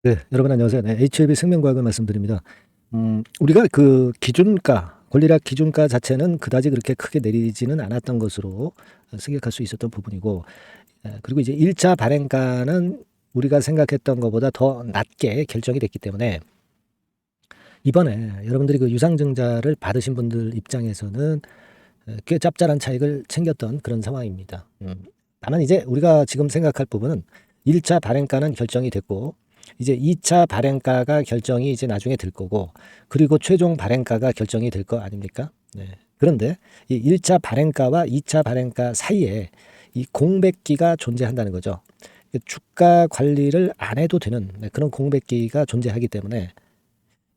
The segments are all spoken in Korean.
네, 여러분 안녕하세요. 네, HLB 생명과학을 말씀드립니다. 우리가 그 기준가, 권리락 기준가 자체는 그다지 그렇게 크게 내리지는 않았던 것으로 생각할 수 있었던 부분이고, 그리고 이제 1차 발행가는 우리가 생각했던 것보다 더 낮게 결정이 됐기 때문에 이번에 여러분들이 그 유상증자를 받으신 분들 입장에서는 꽤 짭짤한 차익을 챙겼던 그런 상황입니다. 다만 이제 우리가 지금 생각할 부분은 1차 발행가는 결정이 됐고, 이제 2차 발행가가 결정이 이제 나중에 될 거고, 그리고 최종 발행가가 결정이 될 거 아닙니까? 네. 그런데 이 1차 발행가와 2차 발행가 사이에 이 공백기가 존재한다는 거죠. 주가 관리를 안 해도 되는 그런 공백기가 존재하기 때문에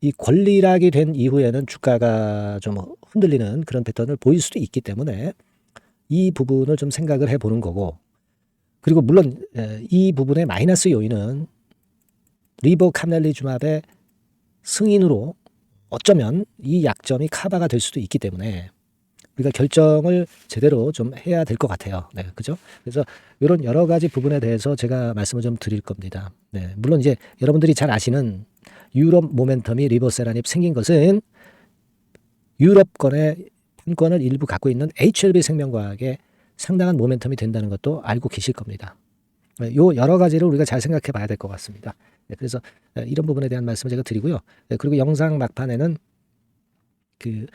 이 권리락이 된 이후에는 주가가 좀 흔들리는 그런 패턴을 보일 수도 있기 때문에 이 부분을 좀 생각을 해보는 거고, 그리고 물론 이 부분의 마이너스 요인은 리보캄넬리주맙의 승인으로 어쩌면 이 약점이 커버가 될 수도 있기 때문에 우리가 결정을 제대로 좀 해야 될 것 같아요. 네, 그죠? 그래서 이런 여러 가지 부분에 대해서 제가 말씀을 좀 드릴 겁니다. 네, 물론 이제 여러분들이 잘 아시는 유럽 모멘텀이 리버세라닙 생긴 것은 유럽권의 판권을 일부 갖고 있는 HLB 생명과학에 상당한 모멘텀이 된다는 것도 알고 계실 겁니다. 요 여러 가지를 우리가 잘 생각해 봐야 될 것 같습니다. 그래서 이런 부분에 대한 말씀을 제가 드리고요. 그리고 영상 막판에는 그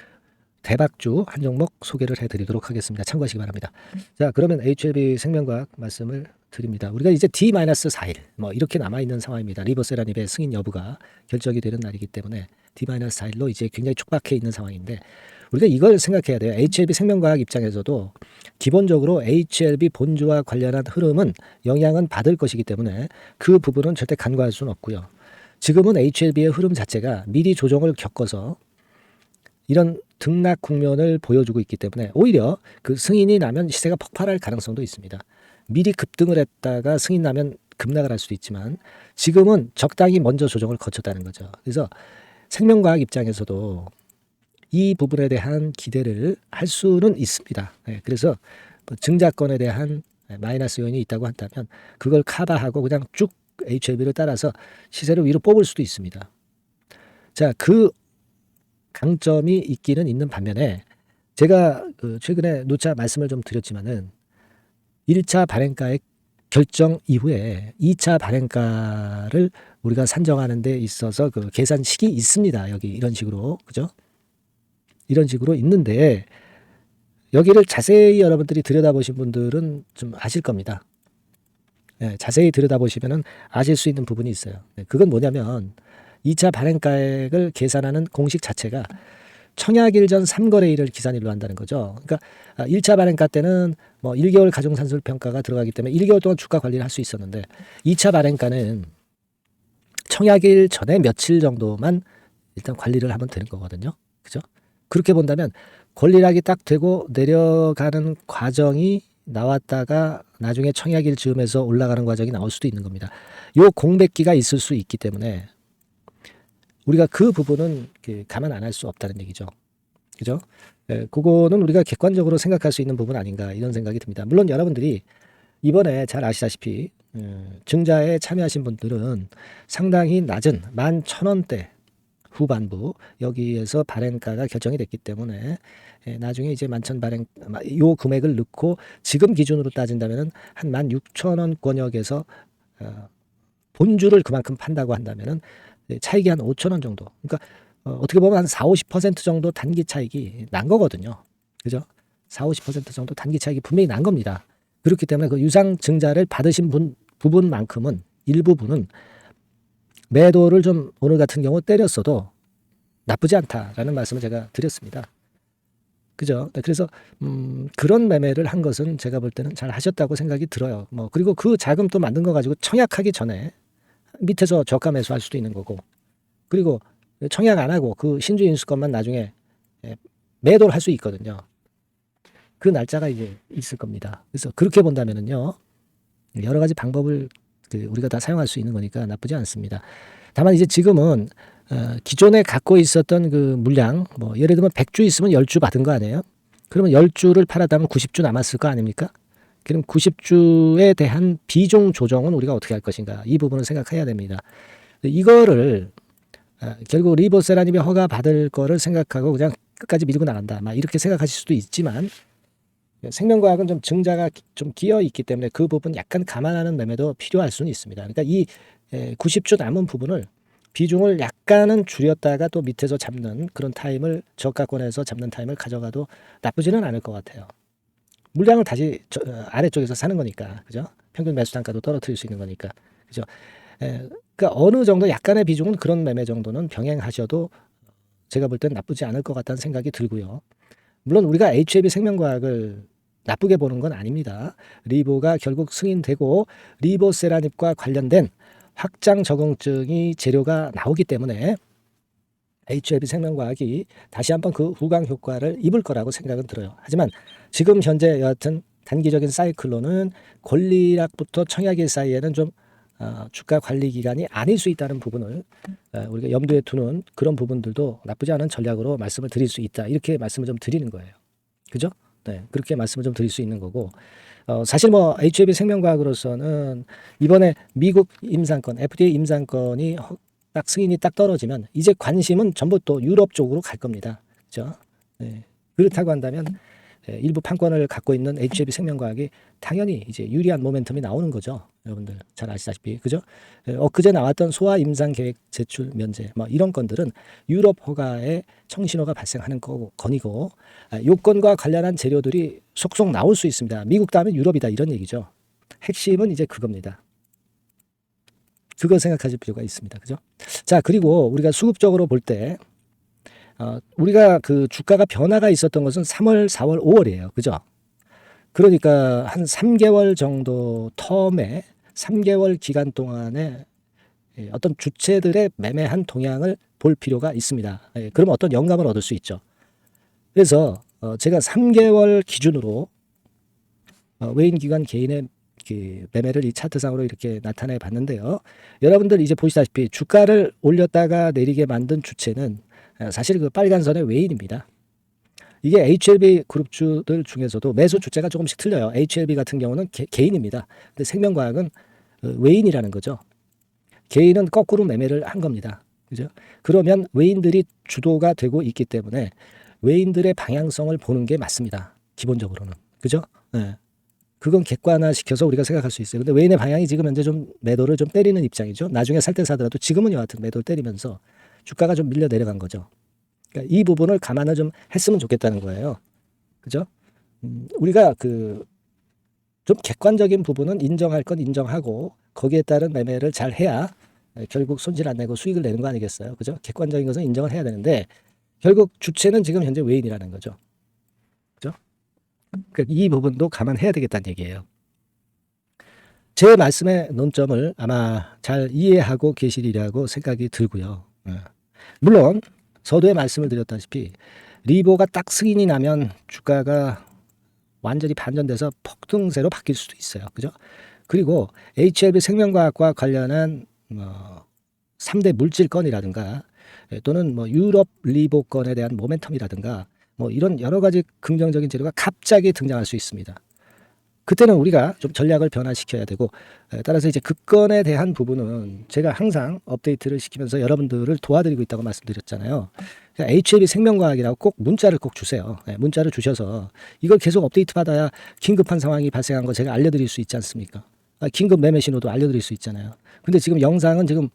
대박주 한 종목 소개를 해드리도록 하겠습니다. 참고하시기 바랍니다. 자, 그러면 HLB 생명과학 말씀을 드립니다. 우리가 이제 D-4일 뭐 이렇게 남아있는 상황입니다. 리버세라닙의 승인 여부가 결정이 되는 날이기 때문에 D-4일로 이제 굉장히 촉박해 있는 상황인데, 우리가 이걸 생각해야 돼요. HLB 생명과학 입장에서도 기본적으로 HLB 본주와 관련한 흐름은 영향은 받을 것이기 때문에 그 부분은 절대 간과할 수는 없고요. 지금은 HLB의 흐름 자체가 미리 조정을 겪어서 이런 등락 국면을 보여주고 있기 때문에 오히려 그 승인이 나면 시세가 폭발할 가능성도 있습니다. 미리 급등을 했다가 승인 나면 급락을 할 수도 있지만 지금은 적당히 먼저 조정을 거쳤다는 거죠. 그래서 생명과학 입장에서도 이 부분에 대한 기대를 할 수는 있습니다. 그래서 증자권에 대한 마이너스 요인이 있다고 한다면 그걸 커버하고 그냥 쭉 HLB를 따라서 시세를 위로 뽑을 수도 있습니다. 자, 그 강점이 있기는 있는 반면에 제가 최근에 누차 말씀을 좀 드렸지만은 1차 발행가의 결정 이후에 2차 발행가를 우리가 산정하는 데 있어서 그 계산식이 있습니다. 여기 이런 식으로. 그죠? 이런 식으로 있는데 여기를 자세히 여러분들이 들여다보신 분들은 좀 아실 겁니다. 네, 자세히 들여다보시면 아실 수 있는 부분이 있어요. 네, 그건 뭐냐면 2차 발행가액을 계산하는 공식 자체가 청약일 전 3거래일을 기산일로 한다는 거죠. 그러니까 1차 발행가 때는 뭐 1개월 가중산술 평가가 들어가기 때문에 1개월 동안 주가 관리를 할 수 있었는데 2차 발행가는 청약일 전에 며칠 정도만 일단 관리를 하면 되는 거거든요. 그죠? 그렇게 본다면 권리락이 딱 되고 내려가는 과정이 나왔다가 나중에 청약일 즈음에서 올라가는 과정이 나올 수도 있는 겁니다. 요 공백기가 있을 수 있기 때문에 우리가 그 부분은 감안 안 할 수 없다는 얘기죠. 그죠? 그거는 우리가 객관적으로 생각할 수 있는 부분 아닌가 이런 생각이 듭니다. 물론 여러분들이 이번에 잘 아시다시피 증자에 참여하신 분들은 상당히 낮은 11,000원대 후반부 여기에서 발행가가 결정이 됐기 때문에 나중에 이제 11,000 발행 요 금액을 넣고 지금 기준으로 따진다면은 한 16,000원권역에서 본주를 그만큼 판다고 한다면은 차익이 한 5,000원 정도. 그러니까 어떻게 보면 한 4-50% 정도 단기 차익이 난 거거든요. 그죠? 4-50% 정도 단기 차익이 분명히 난 겁니다. 그렇기 때문에 그 유상 증자를 받으신 부분만큼은 일부분은 매도를 좀 오늘 같은 경우 때렸어도 나쁘지 않다라는 말씀을 제가 드렸습니다. 그죠? 네, 그래서 그런 매매를 한 것은 제가 볼 때는 잘 하셨다고 생각이 들어요. 뭐 그리고 그 자금 또 만든 거 가지고 청약하기 전에 밑에서 저가 매수할 수도 있는 거고, 그리고 청약 안 하고 그 신주 인수권만 나중에 매도를 할 수 있거든요. 그 날짜가 이제 있을 겁니다. 그래서 그렇게 본다면은요, 여러 가지 방법을 우리가 다 사용할 수 있는 거니까 나쁘지 않습니다. 다만 이제 지금은 기존에 갖고 있었던 그 물량, 뭐 예를 들면 100주 있으면 10주 받은 거 아니에요? 그러면 10주를 팔았다면 90주 남았을 거 아닙니까? 그럼 90주에 대한 비중 조정은 우리가 어떻게 할 것인가? 이 부분을 생각해야 됩니다. 이거를 결국 리보세라님이 허가 받을 거를 생각하고 그냥 끝까지 밀고 나간다. 막 이렇게 생각하실 수도 있지만 생명과학은 좀 증자가 좀 끼어 있기 때문에 그 부분 약간 감안하는 매매도 필요할 수는 있습니다. 그러니까 이 90주 남은 부분을 비중을 약간은 줄였다가 또 밑에서 잡는 그런 타임을 저가권에서 잡는 타임을 가져가도 나쁘지는 않을 것 같아요. 물량을 다시 아래쪽에서 사는 거니까, 그죠? 평균 매수 단가도 떨어뜨릴 수 있는 거니까, 그죠? 그러니까 어느 정도 약간의 비중은 그런 매매 정도는 병행하셔도 제가 볼 땐 나쁘지 않을 것 같다는 생각이 들고요. 물론 우리가 HLB 생명과학을 나쁘게 보는 건 아닙니다. 리보가 결국 승인되고 리보세라닙과 관련된 확장 적응증이 재료가 나오기 때문에 HLB 생명과학이 다시 한번 그 후광 효과를 입을 거라고 생각은 들어요. 하지만 지금 현재 여하튼 단기적인 사이클로는 권리락부터 청약일 사이에는 좀 주가 관리 기간이 아닐 수 있다는 부분을 우리가 염두에 두는 그런 부분들도 나쁘지 않은 전략으로 말씀을 드릴 수 있다. 이렇게 말씀을 좀 드리는 거예요. 그죠? 네, 그렇게 말씀을 좀 드릴 수 있는 거고 사실 뭐 HLB 생명과학으로서는 이번에 미국 임상권, FDA 임상권이 딱 승인이 딱 떨어지면 이제 관심은 전부 또 유럽 쪽으로 갈 겁니다. 그죠? 네. 그렇다고 한다면 일부 판권을 갖고 있는 HLB 생명과학이 당연히 이제 유리한 모멘텀이 나오는 거죠. 여러분들 잘 아시다시피. 그죠? 엊그제 나왔던 소아 임상 계획 제출 면제 뭐 이런 건들은 유럽 허가에 청신호가 발생하는 건이고 요건과 관련한 재료들이 속속 나올 수 있습니다. 미국 다음에 유럽이다 이런 얘기죠. 핵심은 이제 그겁니다. 그거 생각하실 필요가 있습니다. 그죠? 자, 그리고 우리가 수급적으로 볼 때 우리가 그 주가가 변화가 있었던 것은 3월, 4월, 5월이에요. 그죠? 그러니까 한 3개월 정도 텀에 3개월 기간 동안에 어떤 주체들의 매매한 동향을 볼 필요가 있습니다. 그럼 어떤 영감을 얻을 수 있죠. 그래서 제가 3개월 기준으로 외인 기관 개인의 그 매매를 이 차트상으로 이렇게 나타내 봤는데요. 여러분들 이제 보시다시피 주가를 올렸다가 내리게 만든 주체는 사실 그 빨간 선의 외인입니다. 이게 HLB 그룹주들 중에서도 매수 주체가 조금씩 틀려요. HLB 같은 경우는 개인입니다. 근데 생명과학은 외인이라는 거죠. 개인은 거꾸로 매매를 한 겁니다. 그죠? 그러면 외인들이 주도가 되고 있기 때문에 외인들의 방향성을 보는 게 맞습니다. 기본적으로는. 그죠? 네. 그건 객관화시켜서 우리가 생각할 수 있어요. 근데 외인의 방향이 지금 현재 좀 매도를 좀 때리는 입장이죠. 나중에 살 때 사더라도 지금은 여하튼 매도를 때리면서 주가가 좀 밀려 내려간 거죠. 그러니까 이 부분을 감안을 좀 했으면 좋겠다는 거예요. 그죠? 우리가 그 좀 객관적인 부분은 인정할 건 인정하고 거기에 따른 매매를 잘 해야 결국 손실 안 내고 수익을 내는 거 아니겠어요? 그죠? 객관적인 것은 인정을 해야 되는데 결국 주체는 지금 현재 외인이라는 거죠. 그죠? 그러니까 이 부분도 감안해야 되겠다는 얘기예요. 제 말씀의 논점을 아마 잘 이해하고 계시리라고 생각이 들고요. 물론 서두에 말씀을 드렸다시피 리보가 딱 승인이 나면 주가가 완전히 반전돼서 폭등세로 바뀔 수도 있어요. 그죠? 그리고 HLB 생명과학과 관련한 3대 물질건이라든가 또는 뭐 유럽 리보건에 대한 모멘텀이라든가 뭐 이런 여러 가지 긍정적인 재료가 갑자기 등장할 수 있습니다. 그때는 우리가 좀 전략을 변화시켜야 되고 따라서 이제 그 건에 대한 부분은 제가 항상 업데이트를 시키면서 여러분들을 도와드리고 있다고 말씀드렸잖아요. HLB 생명과학이라고 꼭 문자를 꼭 주세요. 문자를 주셔서 이걸 계속 업데이트 받아야 긴급한 상황이 발생한 거 제가 알려드릴 수 있지 않습니까? 긴급 매매 신호도 알려드릴 수 있잖아요. 근데 지금 영상은 지금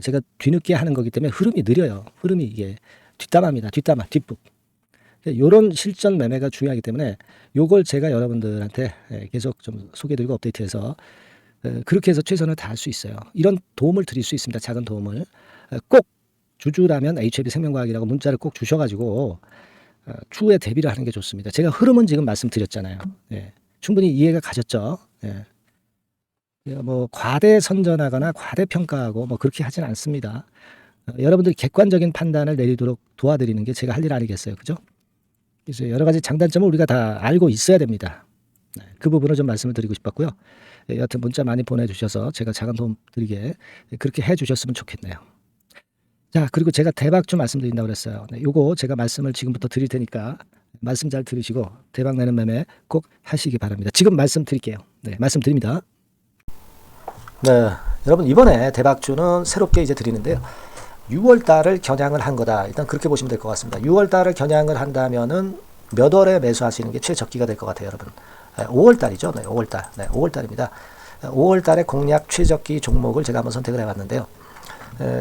제가 뒤늦게 하는 거기 때문에 흐름이 느려요. 흐름이 이게 뒷담화입니다. 뒷담화, 뒷북. 이런 실전 매매가 중요하기 때문에 요걸 제가 여러분들한테 계속 좀 소개드리고 업데이트해서 그렇게 해서 최선을 다할 수 있어요. 이런 도움을 드릴 수 있습니다. 작은 도움을. 꼭 주주라면 HLB 생명과학이라고 문자를 꼭 주셔가지고 추후에 대비를 하는 게 좋습니다. 제가 흐름은 지금 말씀드렸잖아요. 충분히 이해가 가셨죠? 뭐 과대 선전하거나 과대 평가하고 뭐 그렇게 하진 않습니다. 여러분들이 객관적인 판단을 내리도록 도와드리는 게 제가 할 일 아니겠어요. 그죠? 그래서 여러 가지 장단점을 우리가 다 알고 있어야 됩니다. 그 부분을 좀 말씀을 드리고 싶었고요. 여하튼 문자 많이 보내주셔서 제가 작은 도움 드리게 그렇게 해주셨으면 좋겠네요. 자, 그리고 제가 대박 좀 말씀드린다고 그랬어요. 요거 제가 말씀을 지금부터 드릴 테니까 말씀 잘 들으시고 대박 내는 매매 꼭 하시기 바랍니다. 지금 말씀드릴게요. 네, 말씀드립니다. 네, 여러분 이번에 대박주는 새롭게 이제 드리는데요. 6월 달을 겨냥을 한 거다. 일단 그렇게 보시면 될 것 같습니다. 6월 달을 겨냥을 한다면은 몇 월에 매수하시는 게 최적기가 될 것 같아요, 여러분. 5월 달이죠. 네, 5월 달. 네, 5월 달입니다. 5월 달에 공략 최적기 종목을 제가 한번 선택을 해봤는데요.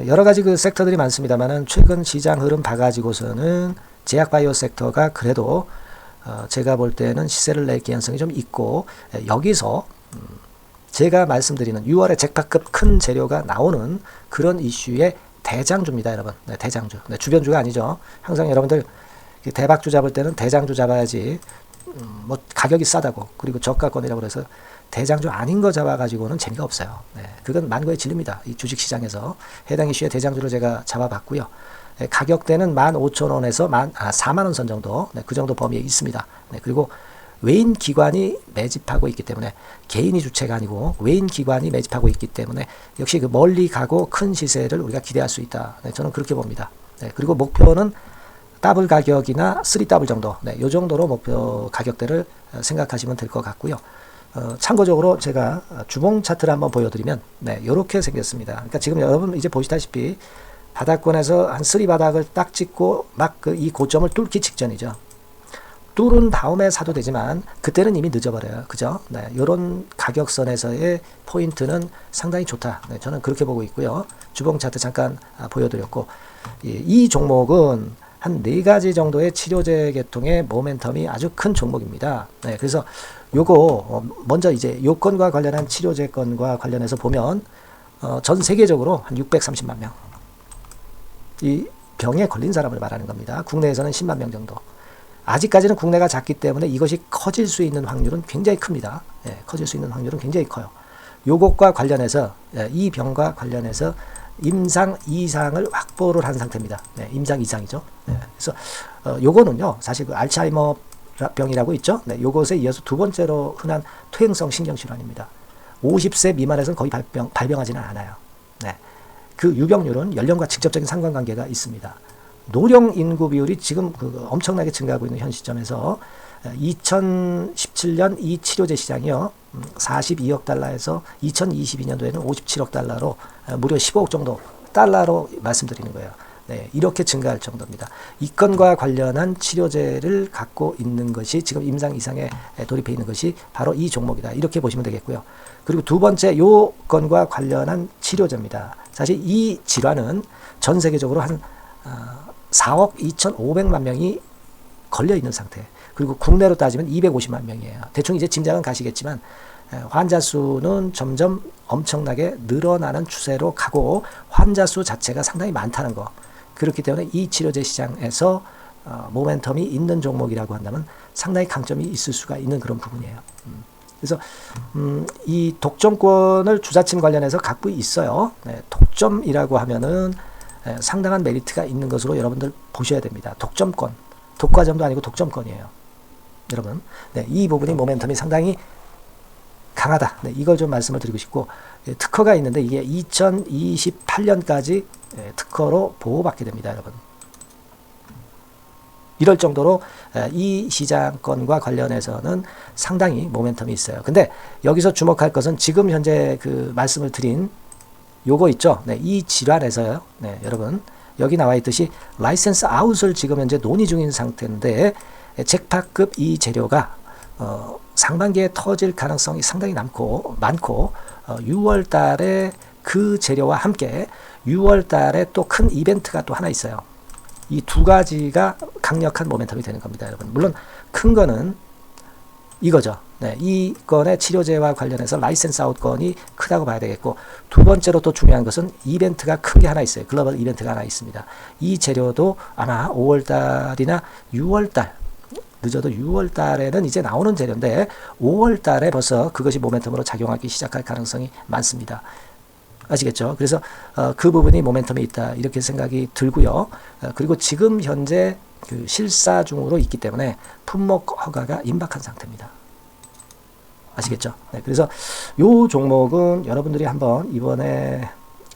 여러 가지 그 섹터들이 많습니다만은 최근 시장 흐름 봐가지고서는 제약바이오 섹터가 그래도 제가 볼 때는 시세를 낼 개연성이 좀 있고, 여기서 제가 말씀드리는 6월에 잭팟급 큰 재료가 나오는 그런 이슈의 대장주입니다, 여러분. 네, 대장주. 네, 주변주가 아니죠. 항상 여러분들 대박주 잡을 때는 대장주 잡아야지, 뭐 가격이 싸다고 그리고 저가권이라고 그래서 대장주 아닌 거 잡아가지고는 재미가 없어요. 네, 그건 만고의 진리입니다. 이 주식시장에서 해당 이슈의 대장주를 제가 잡아봤고요. 네, 가격대는 15,000원에서 4만원 선 정도, 네, 그 정도 범위에 있습니다. 네, 그리고 외인 기관이 매집하고 있기 때문에 개인이 주체가 아니고 외인 기관이 매집하고 있기 때문에 역시 그 멀리 가고 큰 시세를 우리가 기대할 수 있다. 네, 저는 그렇게 봅니다. 네, 그리고 목표는 더블 가격이나 3더블 정도, 네, 이 정도로 목표 가격대를 생각하시면 될 것 같고요. 참고적으로 제가 주봉 차트를 한번 보여드리면, 네, 이렇게 생겼습니다. 그러니까 지금 여러분 이제 보시다시피 바닥권에서 한 3바닥을 딱 찍고 막 이 고점을 뚫기 직전이죠. 뚫은 다음에 사도 되지만 그때는 이미 늦어버려요. 그죠? 네, 이런 가격선에서의 포인트는 상당히 좋다. 네, 저는 그렇게 보고 있고요. 주봉 차트 잠깐 보여드렸고, 이 종목은 한 4가지 정도의 치료제 계통의 모멘텀이 아주 큰 종목입니다. 네, 그래서 요거 먼저 이제 요건과 관련한 치료제 건과 관련해서 보면 전 세계적으로 한 630만 명 이 병에 걸린 사람을 말하는 겁니다. 국내에서는 10만 명 정도. 아직까지는 국내가 작기 때문에 이것이 커질 수 있는 확률은 굉장히 큽니다. 예, 커질 수 있는 확률은 굉장히 커요. 요것과 관련해서, 이 병과 관련해서 임상 이상을 확보를 한 상태입니다. 네, 임상 이상이죠. 네, 그래서 요거는요, 사실 그 알츠하이머 병이라고 있죠. 네, 요것에 이어서 두 번째로 흔한 퇴행성 신경질환입니다. 50세 미만에서는 거의 발병하지는 않아요. 네, 그 유병률은 연령과 직접적인 상관관계가 있습니다. 노령 인구 비율이 지금 엄청나게 증가하고 있는 현 시점에서 2017년 이 치료제 시장이요, 42억 달러에서 2022년도에는 57억 달러로 무려 15억 정도 달러로 말씀드리는 거예요. 네, 이렇게 증가할 정도입니다. 이 건과 관련한 치료제를 갖고 있는 것이 지금 임상 이상에 돌입해 있는 것이 바로 이 종목이다. 이렇게 보시면 되겠고요. 그리고 두 번째 요 건과 관련한 치료제입니다. 사실 이 질환은 전 세계적으로 한 4억 2,500만 명이 걸려 있는 상태. 그리고 국내로 따지면 250만 명이에요. 대충 이제 짐작은 가시겠지만 환자 수는 점점 엄청나게 늘어나는 추세로 가고 환자 수 자체가 상당히 많다는 거. 그렇기 때문에 이 치료제 시장에서 모멘텀이 있는 종목이라고 한다면 상당히 강점이 있을 수가 있는 그런 부분이에요. 그래서 이 독점권을 주사침 관련해서 갖고 있어요. 네, 독점이라고 하면은 상당한 메리트가 있는 것으로 여러분들 보셔야 됩니다. 독점권, 독과점도 아니고 독점권이에요. 여러분, 네, 이 부분이 모멘텀이 상당히 강하다. 네, 이걸 좀 말씀을 드리고 싶고, 특허가 있는데 이게 2028년까지 특허로 보호받게 됩니다, 여러분. 이럴 정도로 이 시장권과 관련해서는 상당히 모멘텀이 있어요. 근데 여기서 주목할 것은 지금 현재 그 말씀을 드린 요거 있죠. 네, 이 질환에서요. 네, 여러분 여기 나와 있듯이 라이센스 아웃을 지금 현재 논의 중인 상태인데 잭팟급 이 재료가 상반기에 터질 가능성이 상당히 많고 6월 달에 그 재료와 함께 6월 달에 또 큰 이벤트가 또 하나 있어요. 이 두 가지가 강력한 모멘텀이 되는 겁니다, 여러분. 물론 큰 거는 이거죠. 네, 이 건의 치료제와 관련해서 라이센스 아웃 건이 크다고 봐야 되겠고, 두 번째로 또 중요한 것은 이벤트가 큰 게 하나 있어요. 글로벌 이벤트가 하나 있습니다. 이 재료도 아마 5월 달이나 6월 달, 늦어도 6월 달에는 이제 나오는 재료인데 5월 달에 벌써 그것이 모멘텀으로 작용하기 시작할 가능성이 많습니다. 아시겠죠? 그래서 그 부분이 모멘텀이 있다 이렇게 생각이 들고요. 그리고 지금 현재 그 실사 중으로 있기 때문에 품목 허가가 임박한 상태입니다. 아시겠죠? 네, 그래서 요 종목은 여러분들이 한번 이번에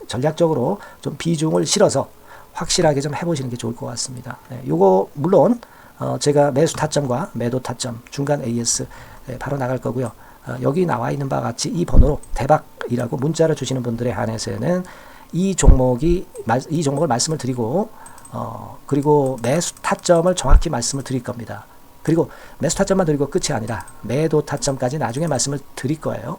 전략적으로 좀 비중을 실어서 확실하게 좀 해보시는 게 좋을 것 같습니다. 네, 요거 물론 제가 매수 타점과 매도 타점 중간 AS 바로 나갈 거고요. 여기 나와 있는 바와 같이 이 번호로 대박이라고 문자를 주시는 분들에 한해서는 이 종목을 말씀을 드리고 그리고 매수 타점을 정확히 말씀을 드릴 겁니다. 그리고 매수 타점만 드리고 끝이 아니라 매도 타점까지 나중에 말씀을 드릴 거예요.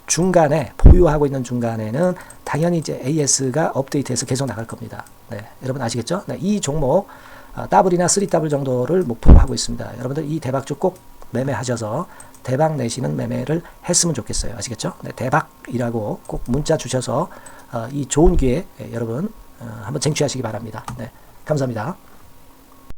중간에 보유하고 있는 중간에는 당연히 이제 AS가 업데이트해서 계속 나갈 겁니다. 네, 여러분 아시겠죠? 네, 이 종목 더블이나 3W 정도를 목표로 하고 있습니다. 여러분들 이 대박주 꼭 매매하셔서 대박 내시는 매매를 했으면 좋겠어요. 아시겠죠? 네, 대박이라고 꼭 문자 주셔서 이 좋은 기회 여러분 한번 쟁취하시기 바랍니다. 네, 감사합니다.